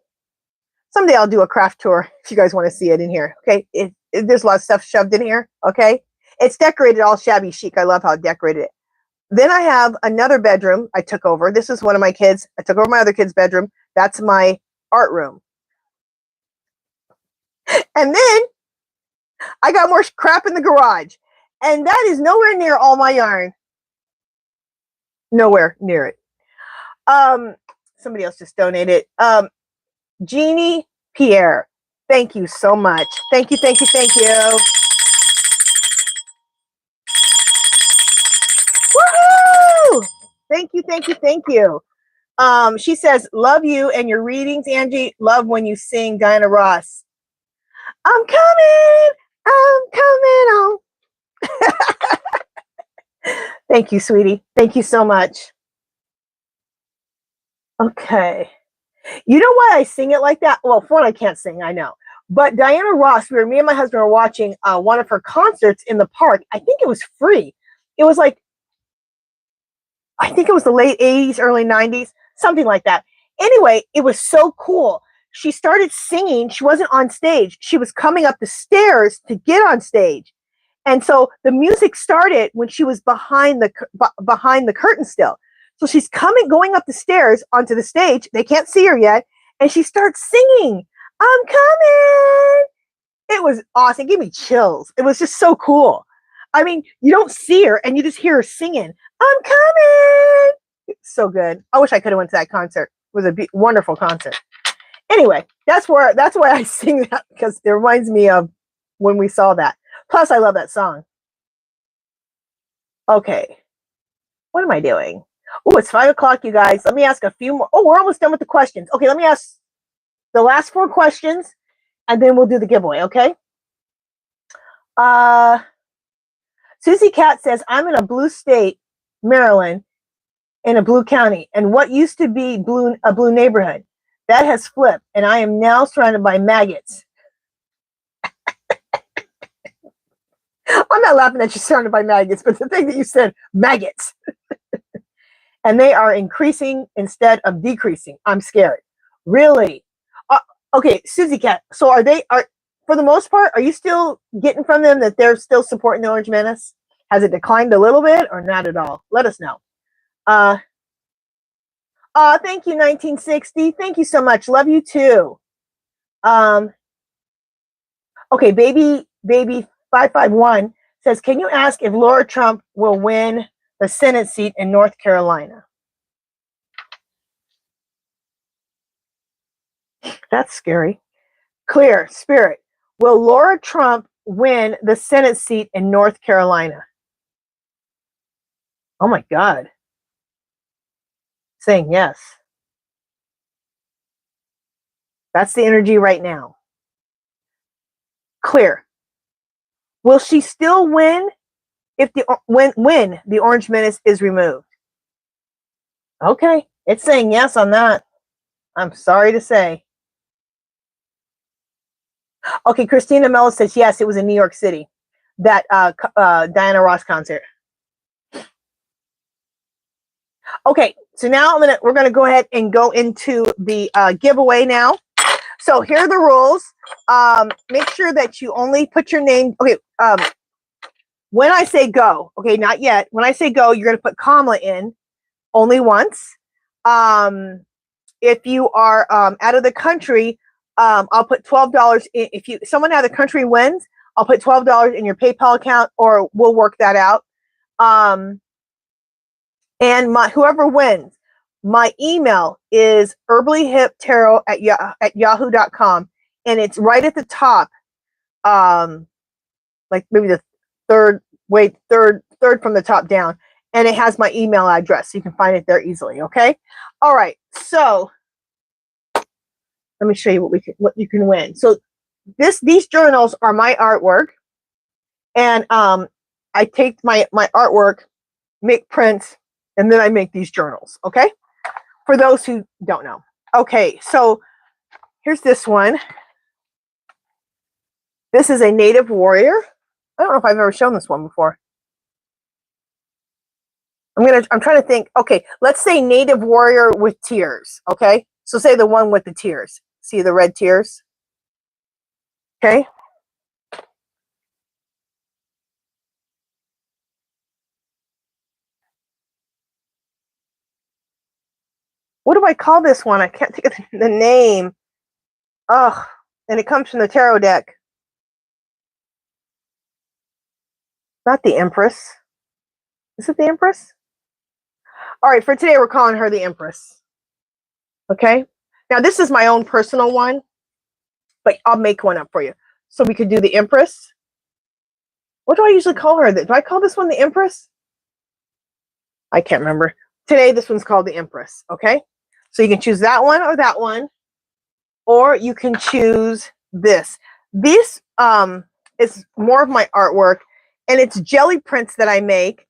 S1: Someday I'll do a craft tour if you guys want to see it in here, okay? There's a lot of stuff shoved in here, okay? It's decorated all shabby chic. I love how I decorated it. Then I have another bedroom I took over. This is one of my kids. I took over my other kid's bedroom. That's my art room. And then I got more crap in the garage. And that is nowhere near all my yarn. Nowhere near it. Somebody else just donated. Jeannie Pierre, thank you so much. Thank you, thank you, thank you. Woohoo! Thank you, thank you, thank you. She says, love you and your readings, Angie. Love when you sing Diana Ross. I'm coming home. Thank you, sweetie. Thank you so much. Okay. You know why I sing it like that? Well, for one, I can't sing, I know. But Diana Ross, me and my husband were watching one of her concerts in the park. I think it was free. It was like, I think it was the late 80s, early 90s, something like that. Anyway, it was so cool. She started singing. She wasn't on stage. She was coming up the stairs to get on stage. And so the music started when she was behind the curtain still. So she's going up the stairs onto the stage. They can't see her yet. And she starts singing, I'm coming. It was awesome. It gave me chills. It was just so cool. I mean, you don't see her and you just hear her singing, I'm coming. It's so good. I wish I could have went to that concert. It was a wonderful concert. Anyway, that's why I sing that, because it reminds me of when we saw that. Plus, I love that song. Okay. What am I doing? Oh, it's 5 o'clock, you guys. Let me ask a few more. Oh, we're almost done with the questions. Okay, let me ask the last 4 questions, and then we'll do the giveaway, okay? Susie Cat says, I'm in a blue state, Maryland, in a blue county, and what used to be a blue neighborhood, that has flipped, and I am now surrounded by maggots. I'm not laughing at you surrounded by maggots, but the thing that you said, maggots. And they are increasing instead of decreasing. I'm scared. Really? Okay, Susie Cat. So are for the most part, are you still getting from them that they're still supporting the Orange Menace? Has it declined a little bit or not at all? Let us know. Thank you, 1960. Thank you so much. Love you too. Okay, baby 551 says, can you ask if Laura Trump will win the Senate seat in North Carolina? That's scary. Clear, Spirit. Will Laura Trump win the Senate seat in North Carolina? Oh my God. Saying yes. That's the energy right now. Clear. Will she still win if when the Orange Menace is removed? Okay, it's saying yes on that. I'm sorry to say. Okay, Christina Mello says yes, it was in New York City, that Diana Ross concert. Okay, so now we're gonna go ahead and go into the giveaway now. So here are the rules. Make sure that you only put your name. Okay, when I say go, okay, not yet. When I say go, you're gonna put KAMALA in only once. If you are out of the country, I'll put $12 in. If someone out of the country wins, I'll put $12 in your PayPal account, or we'll work that out. And whoever wins, my email is HerballyHipTarot at yahoo.com, and it's right at the top, like maybe the third from the top down, and it has my email address, so you can find it there easily. Okay, all right. So let me show you what you can win. So these journals are my artwork, and I take my artwork, make prints, and then I make these journals. Okay, for those who don't know. Okay, so here's this one. This is a native warrior. I don't know if I've ever shown this one before. I'm trying to think. Okay, let's say native warrior with tears. Okay, so say the one with the tears. See the red tears? Okay. What do I call this one? I can't think of the name. Ugh, and it comes from the tarot deck. Not the Empress. Is it the Empress? All right, for today, we're calling her the Empress. Okay. Now, this is my own personal one, but I'll make one up for you. So we could do the Empress. What do I usually call her? Do I call this one the Empress? I can't remember. Today, this one's called the Empress. Okay. So you can choose that one, or you can choose this. This is more of my artwork, and it's jelly prints that I make.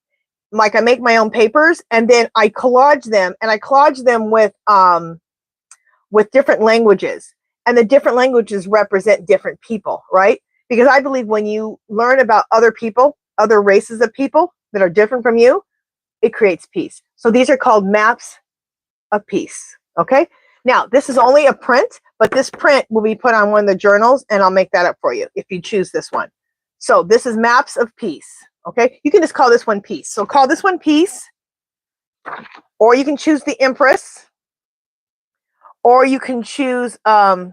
S1: Like I make my own papers, and then I collage them, and I collage them with different languages, and the different languages represent different people, right? Because I believe when you learn about other people, other races of people that are different from you, it creates peace. So these are called maps of peace. Okay. Now this is only a print, but this print will be put on one of the journals, and I'll make that up for you if you choose this one. So this is maps of peace. Okay, you can just call this one peace. So call this one peace, or you can choose the Empress, or you can choose the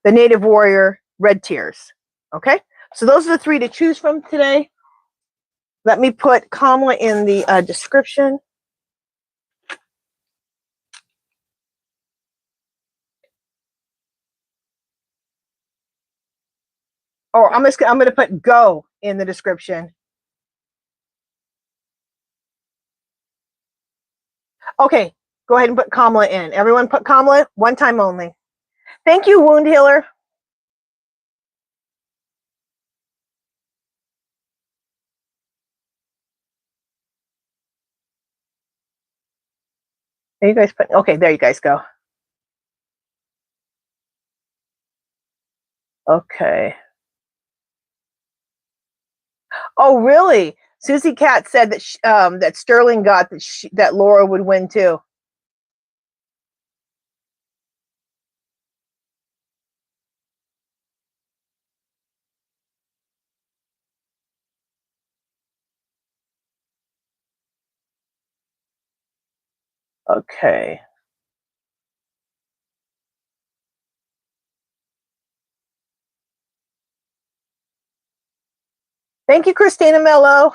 S1: Native Warrior Red Tears. Okay, so those are the three to choose from today. Let me put KAMALA in the description. Or I'm going to put go in the description. Okay, go ahead and put KAMALA in. Everyone put KAMALA, one time only. Thank you, Wound Healer. There you guys put, okay, there you guys go. Okay. Oh, really? Susie Cat said that that Sterling got that Laura would win too. Okay. Thank you, Christina Mello.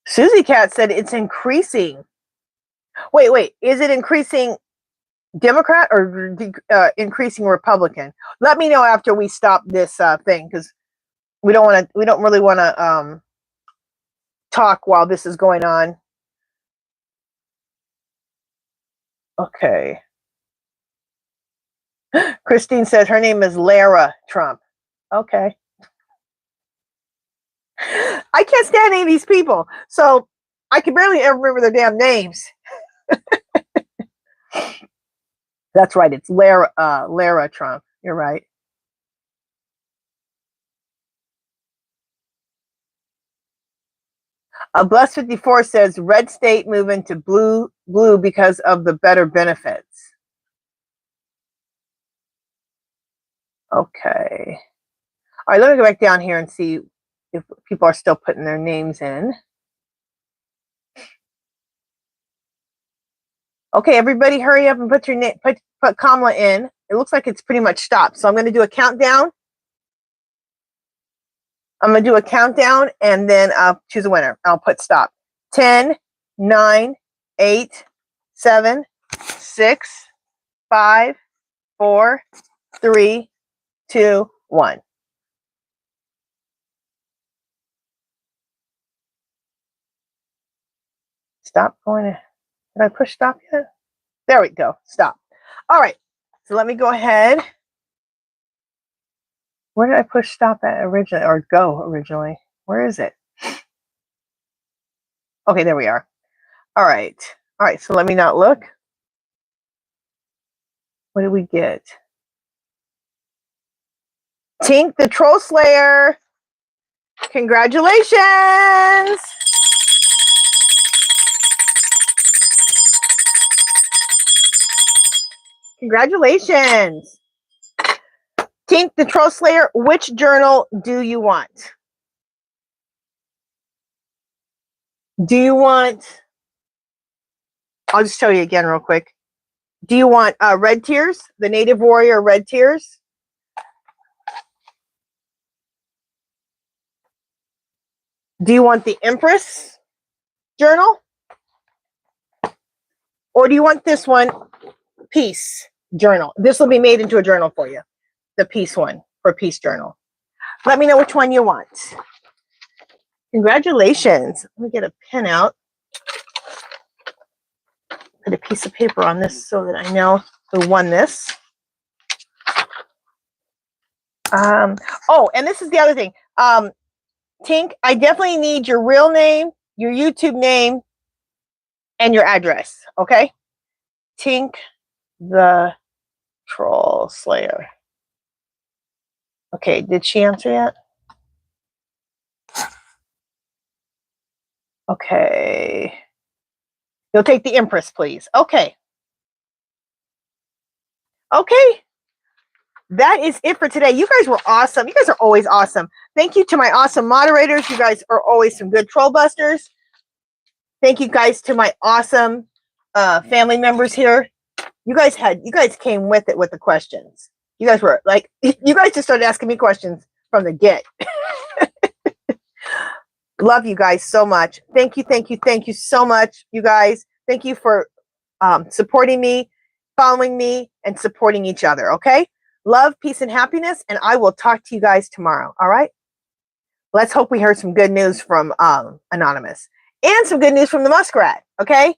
S1: Susie Cat said it's increasing. Wait. Is it increasing Democrat or increasing Republican? Let me know after we stop this thing, because we don't really want to talk while this is going on. Okay. Christine says her name is Lara Trump. Okay. I can't stand any of these people, so I can barely ever remember their damn names. That's right. It's Lara Trump. You're right. Bless 54 says red state moving to blue because of the better benefits. Okay. All right, let me go back down here and see if people are still putting their names in. Okay, everybody hurry up and put your name, put KAMALA in. It looks like it's pretty much stopped. So I'm going to do a countdown. I'm going to do a countdown and then I'll choose a winner. I'll put stop. 10, 9, 8, 7, 6, 5, 4, 3, 2, 1. Stop going. Did I push stop yet? There we go. Stop. All right. So let me go ahead. Where did I push stop at originally, or go originally? Where is it? Okay, there we are. All right. All right. So let me not look. What did we get? Tink the Troll Slayer. Congratulations. Congratulations. Tink the Troll Slayer, which journal do you want? Do you want, I'll just show you again real quick. Do you want Red Tears, the Native Warrior Red Tears? Do you want the Empress journal? Or do you want this one, Peace journal? This will be made into a journal for you. The Peace one for Peace journal. Let me know which one you want. Congratulations. Let me get a pen out. Put a piece of paper on this so that I know who won this. Oh, and this is the other thing. Tink, I definitely need your real name, your YouTube name, and your address. Okay? Tink the Troll Slayer. Okay, did she answer yet? Okay. You'll take the Empress, please. Okay. Okay. That is it for today. You guys were awesome. You guys are always awesome. Thank you to my awesome moderators. You guys are always some good troll busters. Thank you guys to my awesome family members here. You guys came with it with the questions. You guys were like, you guys just started asking me questions from the get. Love you guys so much. Thank you, thank you, thank you so much, you guys. Thank you for supporting me, following me, and supporting each other, okay? Love, peace, and happiness, and I will talk to you guys tomorrow, all right? Let's hope we heard some good news from Anonymous. And some good news from the Muskrat, okay?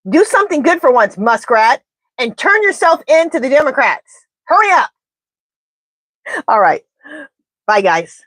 S1: Do something good for once, Muskrat, and turn yourself into the Democrats. Hurry up. All right. Bye, guys.